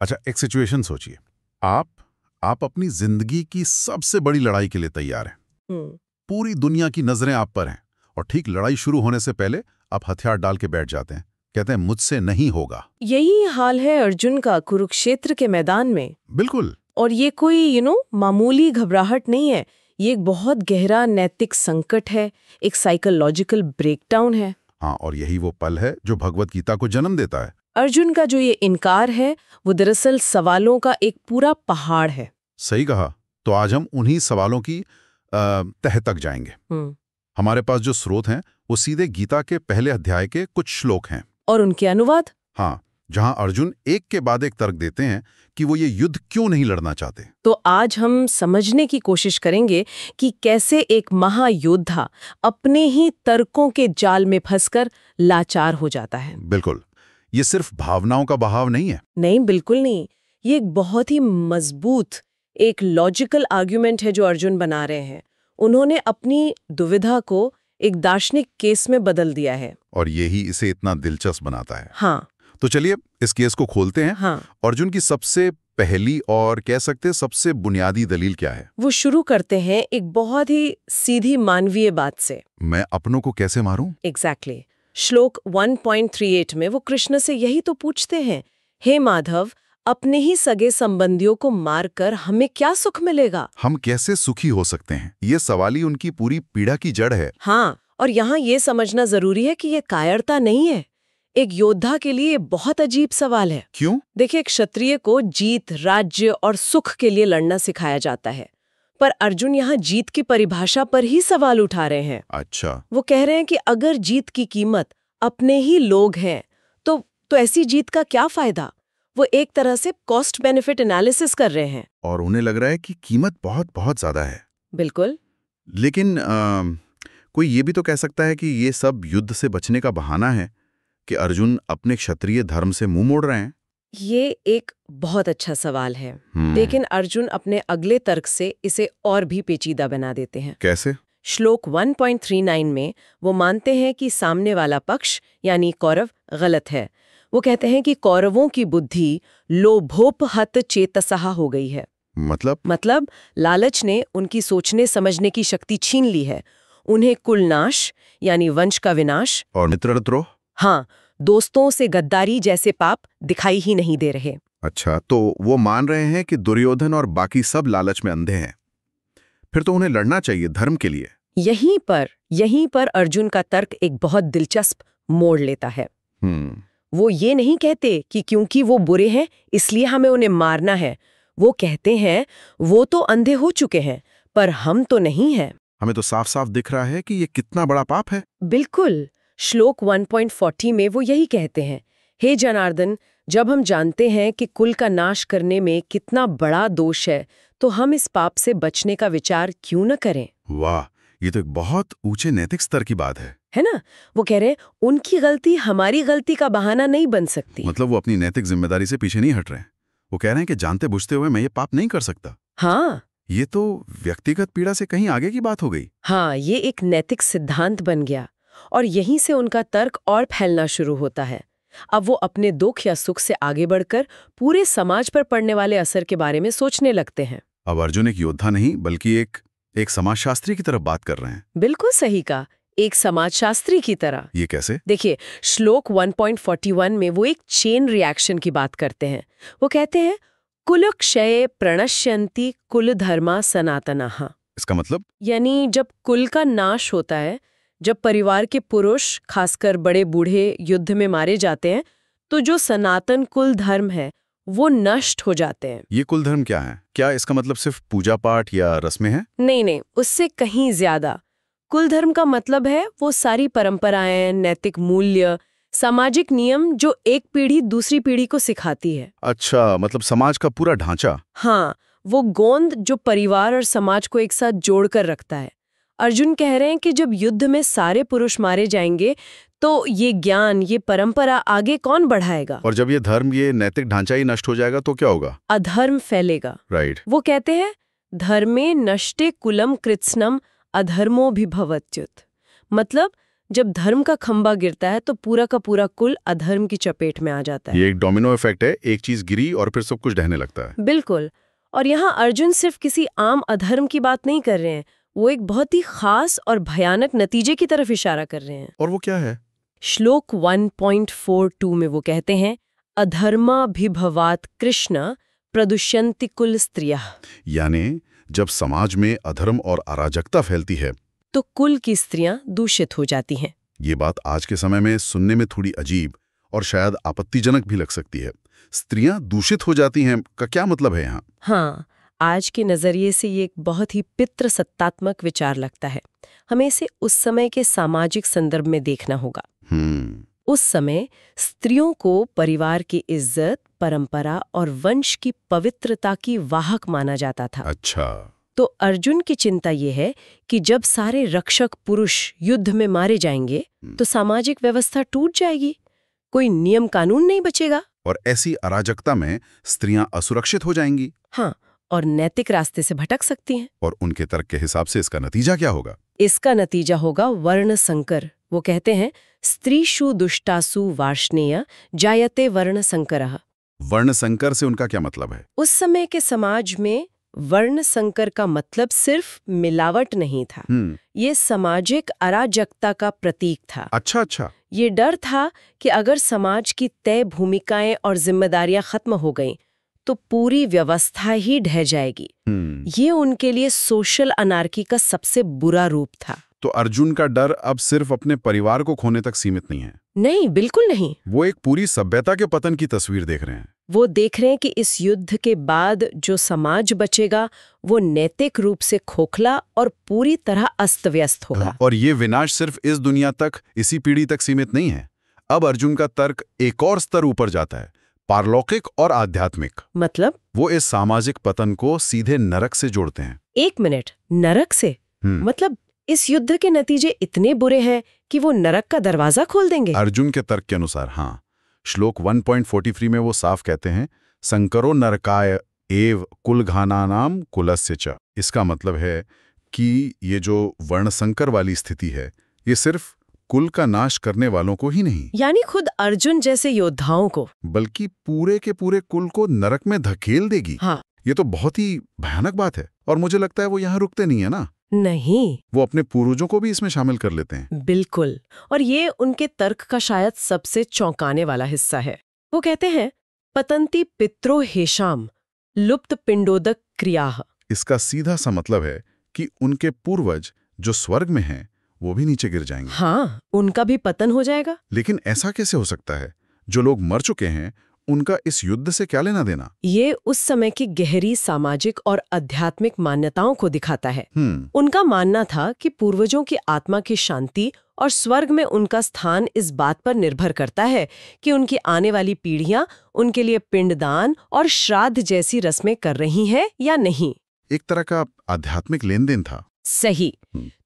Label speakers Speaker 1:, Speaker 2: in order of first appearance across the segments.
Speaker 1: अच्छा, एक सिचुएशन सोचिए। आप आप अपनी जिंदगी की सबसे बड़ी लड़ाई के लिए तैयार हैं।
Speaker 2: हम्म।
Speaker 1: पूरी दुनिया की नजरें आप पर हैं और ठीक लड़ाई शुरू होने से पहले आप हथियार डाल के बैठ जाते हैं। कहते हैं मुझसे नहीं होगा।
Speaker 2: यही हाल है अर्जुन का कुरुक्षेत्र के मैदान में।
Speaker 1: बिल्कुल।
Speaker 2: और ये कोई मामूली घबराहट नहीं है। ये एक बहुत गहरा नैतिक संकट है, एक साइकोलॉजिकल ब्रेकडाउन है।
Speaker 1: हाँ, और यही वो पल है जो भगवत गीता को जन्म देता है।
Speaker 2: अर्जुन का जो ये इनकार है वो दरअसल सवालों का एक पूरा पहाड़ है।
Speaker 1: सही कहा। तो आज हम उन्हीं सवालों की तह तक जाएंगे। हमारे पास जो स्रोत हैं वो सीधे गीता के पहले अध्याय के कुछ श्लोक हैं
Speaker 2: और उनके अनुवाद।
Speaker 1: हाँ, जहां अर्जुन एक के बाद एक तर्क देते हैं कि वो ये युद्ध क्यों नहीं लड़ना चाहते।
Speaker 2: तो आज हम समझने की कोशिश करेंगे कि कैसे एक महायोद्धा अपने ही तर्कों के जाल में फंसकर लाचार हो जाता है।
Speaker 1: बिल्कुल, ये सिर्फ भावनाओं का बहाव नहीं है।
Speaker 2: नहीं, बिल्कुल नहीं। ये एक बहुत ही मजबूत, एक लॉजिकल आर्ग्यूमेंट है जो अर्जुन बना रहे हैं। उन्होंने अपनी दुविधा को एक दार्शनिक केस में बदल दिया है।
Speaker 1: और यही इसे इतना दिलचस्प बनाता है।
Speaker 2: हाँ।
Speaker 1: तो चलिए इस केस को खोलते हैं।
Speaker 2: हाँ।
Speaker 1: अर्जुन की सबसे पहली और कह सकते सबसे बुनियादी दलील क्या है?
Speaker 2: वो शुरू करते हैं एक बहुत ही सीधी मानवीय बात से।
Speaker 1: मैं अपनों को कैसे मारूं?
Speaker 2: एग्जैक्टली। श्लोक 1.38 में वो कृष्ण से यही तो पूछते हैं, हे माधव, अपने ही सगे संबंधियों को मारकर हमें क्या सुख मिलेगा?
Speaker 1: हम कैसे सुखी हो सकते हैं? ये सवाल ही उनकी पूरी पीड़ा की जड़ है।
Speaker 2: हाँ, और यहाँ ये समझना जरूरी है कि ये कायरता नहीं है। एक योद्धा के लिए बहुत अजीब सवाल है।
Speaker 1: क्यों?
Speaker 2: देखिए, क्षत्रिय को जीत, राज्य और सुख के लिए लड़ना सिखाया जाता है, पर अर्जुन यहाँ जीत की परिभाषा पर ही सवाल उठा रहे हैं।
Speaker 1: अच्छा।
Speaker 2: वो कह रहे हैं कि अगर जीत की कीमत अपने ही लोग हैं तो ऐसी जीत का क्या फायदा? वो एक तरह से कॉस्ट बेनिफिट एनालिसिस कर रहे हैं।
Speaker 1: और उन्हें लग रहा है कि कीमत बहुत बहुत ज्यादा है।
Speaker 2: बिल्कुल।
Speaker 1: लेकिन कोई ये भी तो कह सकता है कि ये सब युद्ध से बचने का बहाना है, कि अर्जुन अपने क्षत्रिय धर्म से मुंह मोड़ रहे हैं।
Speaker 2: ये एक बहुत अच्छा सवाल है, लेकिन अर्जुन अपने अगले तर्क से इसे और भी पेचीदा बना देते हैं।
Speaker 1: कैसे?
Speaker 2: श्लोक 1.39 में वो मानते हैं कि सामने वाला पक्ष यानी कौरव गलत है। वो कहते हैं कि कौरवों की बुद्धि लोभोपहत चेतसहा हो गई है। मतलब लालच ने उनकी सोचने समझने की शक्ति छीन ली है। उन्हें कुलनाश यानी वंश का विनाश
Speaker 1: और मित्रद्रोह,
Speaker 2: हाँ, दोस्तों से गद्दारी जैसे पाप दिखाई ही नहीं दे रहे।
Speaker 1: अच्छा, तो वो मान रहे हैं कि दुर्योधन और बाकी सब लालच में अंधे हैं। फिर तो उन्हें लड़ना चाहिए धर्म के लिए।
Speaker 2: यहीं पर अर्जुन का तर्क एक बहुत दिलचस्प मोड़ लेता है। वो ये नहीं कहते कि क्योंकि वो बुरे हैं इसलिए हमें उन्हें मारना है। वो कहते हैं वो तो अंधे हो चुके हैं, पर हम तो नहीं हैं।
Speaker 1: हमें तो साफ साफ दिख रहा है कि ये कितना बड़ा पाप है।
Speaker 2: बिल्कुल। श्लोक 1.40 में वो यही कहते हैं, हे जनार्दन, जब हम जानते हैं कि कुल का नाश करने में कितना बड़ा दोष है, तो हम इस पाप से बचने का विचार क्यों न करें?
Speaker 1: वाह, ये तो एक बहुत ऊंचे नैतिक स्तर की बात है
Speaker 2: ना? वो कह रहे हैं उनकी गलती हमारी गलती का बहाना नहीं बन सकती।
Speaker 1: मतलब वो अपनी नैतिक जिम्मेदारी से पीछे नहीं हट रहे हैं। वो कह रहे हैं कि जानते बुझते हुए मैं ये पाप नहीं कर सकता।
Speaker 2: हाँ,
Speaker 1: ये तो व्यक्तिगत पीड़ा से कहीं आगे की बात हो गई।
Speaker 2: हाँ, ये एक नैतिक सिद्धांत बन गया और यहीं से उनका तर्क और फैलना शुरू होता है। अब वो अपने दुख या सुख से आगे बढ़कर पूरे समाज पर पड़ने वाले असर के बारे में सोचने लगते हैं।
Speaker 1: अब अर्जुन एक योद्धा नहीं बल्कि एक समाजशास्त्री की तरफ बात कर रहे हैं।
Speaker 2: बिल्कुल सही कहा, एक समाजशास्त्री की तरह।
Speaker 1: ये कैसे?
Speaker 2: देखिए, श्लोक 1.41 में वो एक चेन रिएक्शन की बात करते हैं। वो कहते हैं कुलक्षये प्रणश्यन्ति कुल धर्मा सनातनः।
Speaker 1: इसका मतलब?
Speaker 2: यानी जब कुल का नाश होता है, जब परिवार के पुरुष खासकर बड़े बूढ़े युद्ध में मारे जाते हैं, तो जो सनातन कुल धर्म है वो नष्ट हो जाते हैं।
Speaker 1: ये कुल धर्म क्या है? क्या इसका मतलब सिर्फ पूजा पाठ या रस्में हैं?
Speaker 2: नहीं, उससे कहीं ज्यादा। कुल धर्म का मतलब है वो सारी परंपराएं, नैतिक मूल्य, सामाजिक नियम जो एक पीढ़ी दूसरी पीढ़ी को सिखाती है।
Speaker 1: अच्छा, मतलब समाज का पूरा ढांचा।
Speaker 2: हाँ, वो गोंद जो परिवार और समाज को एक साथ जोड़कर रखता है। अर्जुन कह रहे हैं कि जब युद्ध में सारे पुरुष मारे जाएंगे तो ये ज्ञान, ये परंपरा आगे कौन बढ़ाएगा?
Speaker 1: और जब ये धर्म, ये नैतिक ढांचा ही नष्ट हो जाएगा तो क्या होगा?
Speaker 2: अधर्म फैलेगा।
Speaker 1: राइट।
Speaker 2: वो कहते हैं धर्मे नष्टे कुलम कृत्स्नम अधर्मो भी भवत्युत। मतलब जब धर्म का खंभा गिरता है तो पूरा का पूरा कुल अधर्म की चपेट में आ जाता है।
Speaker 1: ये एक डोमिनो इफेक्ट है, एक चीज गिरी और फिर सब कुछ ढहने लगता है।
Speaker 2: बिल्कुल। और यहाँ अर्जुन सिर्फ किसी आम अधर्म की बात नहीं कर रहे हैं, वो एक बहुत ही खास और भयानक नतीजे की तरफ इशारा कर रहे हैं।
Speaker 1: और वो क्या है?
Speaker 2: श्लोक 1.42 में वो कहते हैं, अधर्माभिभवात कृष्ण प्रदुष्यन्ति कुल स्त्रियः।
Speaker 1: यानी जब समाज में अधर्म और अराजकता फैलती है
Speaker 2: तो कुल की स्त्रियां दूषित हो जाती हैं।
Speaker 1: ये बात आज के समय में सुनने में थोड़ी अजीब और शायद आपत्तिजनक भी लग सकती है। स्त्रियां दूषित हो जाती हैं का क्या मतलब है यहाँ?
Speaker 2: हाँ, आज के नजरिए से ये एक बहुत ही पितृसत्तात्मक विचार लगता है। हमें इसे उस समय के सामाजिक संदर्भ में देखना होगा। उस समय स्त्रियों को परिवार की इज्जत, परंपरा और वंश की पवित्रता की वाहक माना जाता था।
Speaker 1: अच्छा।
Speaker 2: तो अर्जुन की चिंता ये है कि जब सारे रक्षक पुरुष युद्ध में मारे जाएंगे तो सामाजिक व्यवस्था टूट जाएगी, कोई नियम कानून नहीं बचेगा
Speaker 1: और ऐसी अराजकता में स्त्रियां असुरक्षित हो जाएंगी।
Speaker 2: हाँ, और नैतिक रास्ते से भटक सकती हैं।
Speaker 1: और उनके तर्क के हिसाब से इसका नतीजा क्या होगा?
Speaker 2: इसका नतीजा होगा वर्ण संकर। वो कहते हैं, स्त्रीषु दुष्टासु वार्ष्णेय जायते वर्ण संकरः।
Speaker 1: वर्ण संकर से उनका क्या मतलब है?
Speaker 2: उस समय के समाज में वर्ण संकर का मतलब सिर्फ मिलावट नहीं था, ये सामाजिक अराजकता का प्रतीक था।
Speaker 1: अच्छा।
Speaker 2: ये डर था कि अगर समाज की तय भूमिकाएं और जिम्मेदारियां खत्म हो गईं, तो पूरी व्यवस्था ही ढह जाएगी। ये उनके लिए सोशल अनार्की का सबसे बुरा रूप था।
Speaker 1: तो अर्जुन का डर अब सिर्फ अपने परिवार को खोने तक सीमित नहीं है।
Speaker 2: नहीं, बिल्कुल नहीं।
Speaker 1: वो एक पूरी सभ्यता के पतन की तस्वीर देख रहे हैं।
Speaker 2: वो देख रहे हैं कि इस युद्ध के बाद जो समाज बचेगा वो नैतिक रूप से खोखला और पूरी तरह अस्त व्यस्त होगा।
Speaker 1: और ये विनाश सिर्फ इस दुनिया तक, इसी पीढ़ी तक सीमित नहीं है। अब अर्जुन का तर्क एक और स्तर ऊपर जाता है, पारलौकिक और आध्यात्मिक।
Speaker 2: मतलब?
Speaker 1: वो इस सामाजिक पतन को सीधे नरक से जोड़ते हैं।
Speaker 2: एक मिनट, नरक से? मतलब इस युद्ध के नतीजे इतने बुरे हैं कि वो नरक का दरवाजा खोल देंगे?
Speaker 1: अर्जुन के तर्क के अनुसार हाँ। श्लोक 1.43 में वो साफ कहते हैं, संकरो नरकाय एव कुलघानानाम कुलस्य च। इसका मतलब है कि ये जो वर्णसंकर वाली स्थिति है, ये सिर्फ कुल का नाश करने वालों को ही नहीं,
Speaker 2: यानी खुद अर्जुन जैसे योद्धाओं को,
Speaker 1: बल्कि पूरे के पूरे कुल को नरक में धकेल देगी।
Speaker 2: हाँ।
Speaker 1: ये तो बहुत ही भयानक बात है। और मुझे लगता है वो यहाँ रुकते नहीं है ना।
Speaker 2: नहीं,
Speaker 1: वो अपने पूर्वजों को भी इसमें शामिल कर लेते हैं।
Speaker 2: बिल्कुल। और ये उनके तर्क का शायद सबसे चौंकाने वाला हिस्सा है। वो कहते हैं, पतंती पित्रो हेशाम लुप्त पिंडोदक क्रियाः।
Speaker 1: इसका सीधा सा मतलब है कि उनके पूर्वज जो स्वर्ग में हैं वो भी नीचे गिर जाएंगे।
Speaker 2: हाँ, उनका भी पतन हो जाएगा।
Speaker 1: लेकिन ऐसा कैसे हो सकता है? जो लोग मर चुके हैं उनका इस युद्ध से क्या लेना देना?
Speaker 2: ये उस समय की गहरी सामाजिक और आध्यात्मिक मान्यताओं को दिखाता है। उनका मानना था कि पूर्वजों की आत्मा की शांति और स्वर्ग में उनका स्थान इस बात पर निर्भर करता है कि उनकी आने वाली पीढ़ियां उनके लिए पिंडदान और श्राद्ध जैसी रस्में कर रही हैं या नहीं।
Speaker 1: एक तरह का आध्यात्मिक लेन देन था।
Speaker 2: सही।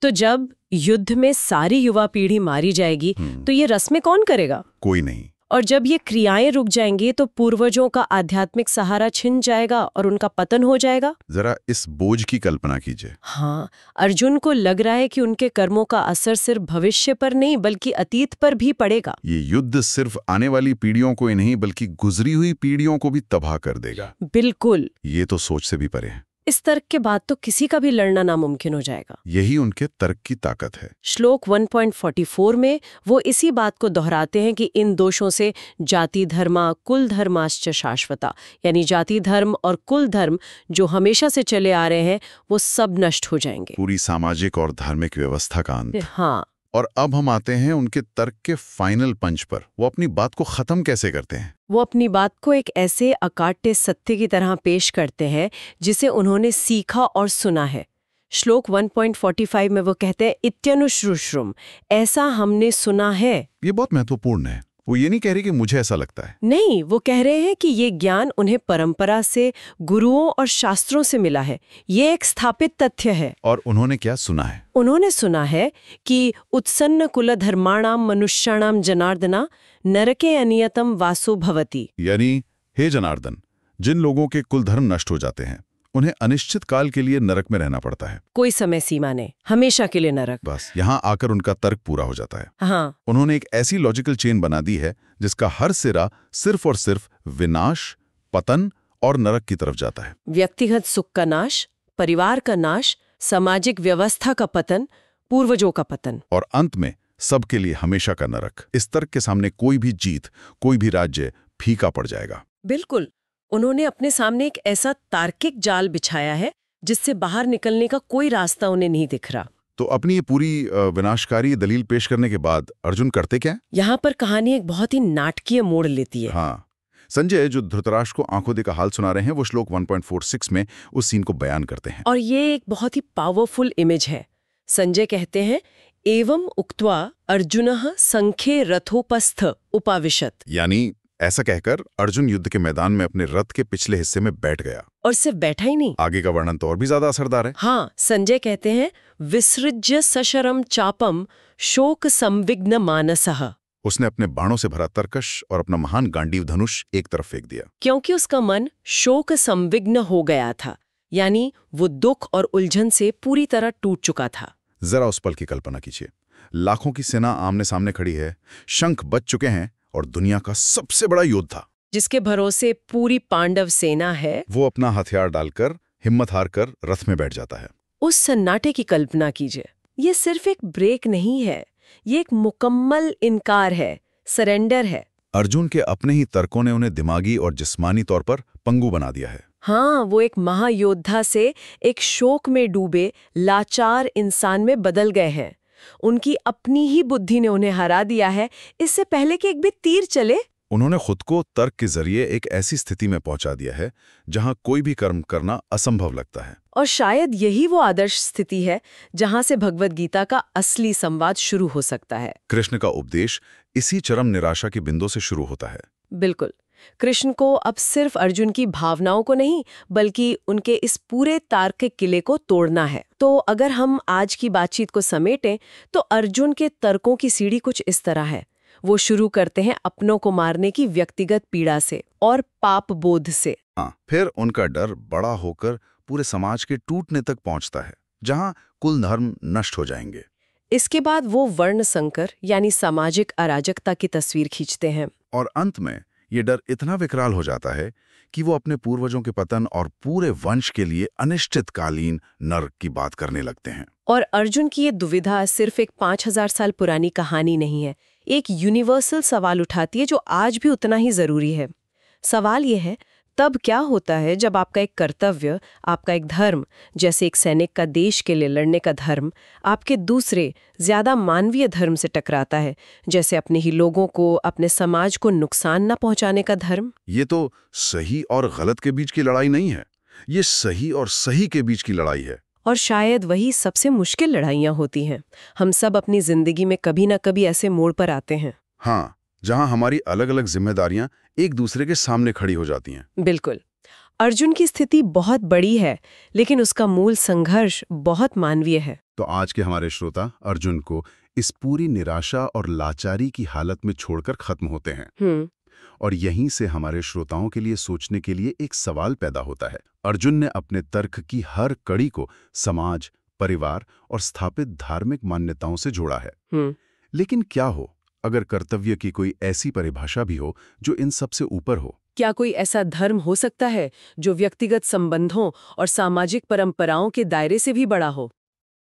Speaker 2: तो जब युद्ध में सारी युवा पीढ़ी मारी जाएगी तो ये रस्में कौन करेगा?
Speaker 1: कोई नहीं।
Speaker 2: और जब ये क्रियाएं रुक जाएंगी तो पूर्वजों का आध्यात्मिक सहारा छिन जाएगा और उनका पतन हो जाएगा।
Speaker 1: जरा इस बोझ की कल्पना कीजिए।
Speaker 2: हाँ, अर्जुन को लग रहा है कि उनके कर्मों का असर सिर्फ भविष्य पर नहीं बल्कि अतीत पर भी पड़ेगा।
Speaker 1: ये युद्ध सिर्फ आने वाली पीढ़ियों को ही नहीं बल्कि गुजरी हुई पीढ़ियों को भी तबाह कर देगा।
Speaker 2: बिल्कुल।
Speaker 1: ये तो सोच से भी परे है।
Speaker 2: इस तर्क के बाद तो किसी का भी लड़ना नामुमकिन हो जाएगा।
Speaker 1: यही उनके तर्क की ताकत है।
Speaker 2: श्लोक 1.44 में वो इसी बात को दोहराते हैं कि इन दोषों से जाति धर्मा कुल धर्माश्च शाश्वता, यानी जाति धर्म और कुल धर्म जो हमेशा से चले आ रहे हैं वो सब नष्ट हो जाएंगे।
Speaker 1: पूरी सामाजिक और धार्मिक व्यवस्था का अंत।
Speaker 2: हाँ।
Speaker 1: और अब हम आते हैं उनके तर्क के फाइनल पंच पर। वो अपनी बात को खत्म कैसे करते हैं?
Speaker 2: वो अपनी बात को एक ऐसे अकाट्य सत्य की तरह पेश करते हैं जिसे उन्होंने सीखा और सुना है। श्लोक 1.45 में वो कहते हैं, इत्यनुश्रुश्रुम, ऐसा हमने सुना है। ये
Speaker 1: बहुत महत्वपूर्ण है। वो ये नहीं कह रही कि मुझे ऐसा लगता है।
Speaker 2: नहीं, वो कह रहे हैं कि ये ज्ञान उन्हें परंपरा से, गुरुओं और शास्त्रों से मिला है। ये एक स्थापित तथ्य है।
Speaker 1: और उन्होंने क्या सुना है?
Speaker 2: उन्होंने सुना है कि उत्सन्न कुल धर्माणाम मनुष्याणाम जनार्दना नरके अनियतम वासो भवति।
Speaker 1: यानी हे जनार्दन, जिन लोगों के कुल धर्म नष्ट हो जाते हैं उन्हें अनिश्चित काल के लिए नरक में रहना पड़ता है।
Speaker 2: कोई समय सीमा नहीं, हमेशा के लिए नरक।
Speaker 1: बस यहाँ आकर उनका तर्क पूरा हो जाता है।
Speaker 2: हाँ,
Speaker 1: उन्होंने एक ऐसी लॉजिकल चेन बना दी है जिसका हर सिरा सिर्फ और सिर्फ विनाश, पतन और नरक की तरफ जाता है।
Speaker 2: व्यक्तिगत सुख का नाश, परिवार का नाश, सामाजिक व्यवस्था का पतन, पूर्वजों का पतन,
Speaker 1: और अंत में सबके लिए हमेशा का नरक। इस तर्क के सामने कोई भी जीत, कोई भी राज्य फीका पड़ जाएगा।
Speaker 2: बिल्कुल। उन्होंने अपने सामने एक ऐसा तार्किक जाल बिछाया है जिससे बाहर निकलने का कोई रास्ता उन्हें नहीं दिख रहा।
Speaker 1: तो अपनी ये पूरी विनाशकारी दलील पेश करने के बाद अर्जुन करते क्या है?
Speaker 2: यहाँ पर कहानी एक बहुत ही नाटकीय मोड़ लेती है।
Speaker 1: हाँ, संजय जो धृतराष्ट्र को आंखों देखा हाल सुना रहे हैं वो श्लोक 1.46 में उस सीन को बयान करते हैं।
Speaker 2: और ये एक बहुत ही पावरफुल इमेज है। संजय कहते हैं, एवं उक्त्वा अर्जुनः संख्ये रथोपस्थ उपाविशत।
Speaker 1: यानी ऐसा कहकर अर्जुन युद्ध के मैदान में अपने रथ के पिछले हिस्से में बैठ गया।
Speaker 2: और सिर्फ बैठा ही नहीं,
Speaker 1: आगे का वर्णन तो और भी ज्यादा असरदार है।
Speaker 2: हाँ, संजय कहते हैं, विसृज्य सशरम चापम शोक संविग्न मानसः।
Speaker 1: उसने अपने बाणों से भरा तरकश और अपना महान गांडीव धनुष एक तरफ फेंक दिया।
Speaker 2: क्योंकि उसका मन शोक संविग्न हो गया था, यानी वो दुख और उलझन से पूरी तरह टूट चुका था।
Speaker 1: जरा उस पल की कल्पना कीजिए। लाखों की सेना आमने सामने खड़ी है, शंख बज चुके हैं और दुनिया का सबसे बड़ा योद्धा
Speaker 2: जिसके भरोसे पूरी पांडव सेना है,
Speaker 1: वो अपना हथियार डालकर हिम्मत हार कर रथ में बैठ जाता है।
Speaker 2: उस सन्नाटे की कल्पना कीजिए। ये सिर्फ एक ब्रेक नहीं है, ये एक मुकम्मल इनकार है, सरेंडर है।
Speaker 1: अर्जुन के अपने ही तर्कों ने उन्हें दिमागी और जिस्मानी तौर पर पंगु बना दिया है।
Speaker 2: हाँ, वो एक महायोद्धा से एक शोक में डूबे लाचार इंसान में बदल गए हैं। उनकी अपनी ही बुद्धि ने उन्हें हरा दिया है, इससे पहले कि एक भी तीर चले।
Speaker 1: उन्होंने खुद को तर्क के जरिए एक ऐसी स्थिति में पहुंचा दिया है जहां कोई भी कर्म करना असंभव लगता है।
Speaker 2: और शायद यही वो आदर्श स्थिति है जहां से भगवद गीता का असली संवाद शुरू हो सकता है।
Speaker 1: कृष्ण का उपदेश इसी चरम निराशा के बिंदु से शुरू होता है।
Speaker 2: बिल्कुल। कृष्ण को अब सिर्फ अर्जुन की भावनाओं को नहीं, बल्कि उनके इस पूरे तार्किक किले को तोड़ना है। तो अगर हम आज की बातचीत को समेटें, तो अर्जुन के तर्कों की सीढ़ी कुछ इस तरह है। वो शुरू करते हैं अपनों को मारने की व्यक्तिगत पीड़ा से और पाप बोध से।
Speaker 1: हाँ, फिर उनका डर बड़ा होकर पूरे समाज के टूटने तक पहुंचता है, जहां कुल धर्म नष्ट हो जाएंगे।
Speaker 2: इसके बाद वो वर्ण संकर यानी सामाजिक अराजकता की तस्वीर खींचते हैं।
Speaker 1: और अंत में ये डर इतना विकराल हो जाता है कि वो अपने पूर्वजों के पतन और पूरे वंश के लिए अनिश्चितकालीन नरक की बात करने लगते हैं।
Speaker 2: और अर्जुन की ये दुविधा सिर्फ एक 5000 साल पुरानी कहानी नहीं है, एक यूनिवर्सल सवाल उठाती है जो आज भी उतना ही जरूरी है। सवाल ये है, तब क्या होता है जब आपका एक कर्तव्य, आपका एक धर्म, जैसे एक सैनिक का देश के लिए लड़ने का धर्म, आपके दूसरे ज्यादा मानवीय धर्म से टकराता है, जैसे अपने ही लोगों को, अपने समाज को नुकसान न पहुंचाने का धर्म?
Speaker 1: ये तो सही और गलत के बीच की लड़ाई नहीं है, ये सही और सही के बीच की लड़ाई है।
Speaker 2: और शायद वही सबसे मुश्किल लड़ाइयाँ होती हैं। हम सब अपनी जिंदगी में कभी न कभी ऐसे मोड़ पर आते हैं।
Speaker 1: हाँ, जहां हमारी अलग अलग जिम्मेदारियां एक दूसरे के सामने खड़ी हो जाती हैं।
Speaker 2: बिल्कुल। अर्जुन की स्थिति बहुत बड़ी है, लेकिन उसका मूल संघर्ष बहुत मानवीय है।
Speaker 1: तो आज के हमारे श्रोता अर्जुन को इस पूरी निराशा और लाचारी की हालत में छोड़कर खत्म होते हैं। और यहीं से हमारे श्रोताओं के लिए सोचने के लिए एक सवाल पैदा होता है। अर्जुन ने अपने तर्क की हर कड़ी को समाज, परिवार और स्थापित धार्मिक मान्यताओं से जोड़ा है। लेकिन क्या हो अगर कर्तव्य की कोई ऐसी परिभाषा भी हो जो इन सब से ऊपर हो?
Speaker 2: क्या कोई ऐसा धर्म हो सकता है जो व्यक्तिगत संबंधों और सामाजिक परंपराओं के दायरे से भी बड़ा हो?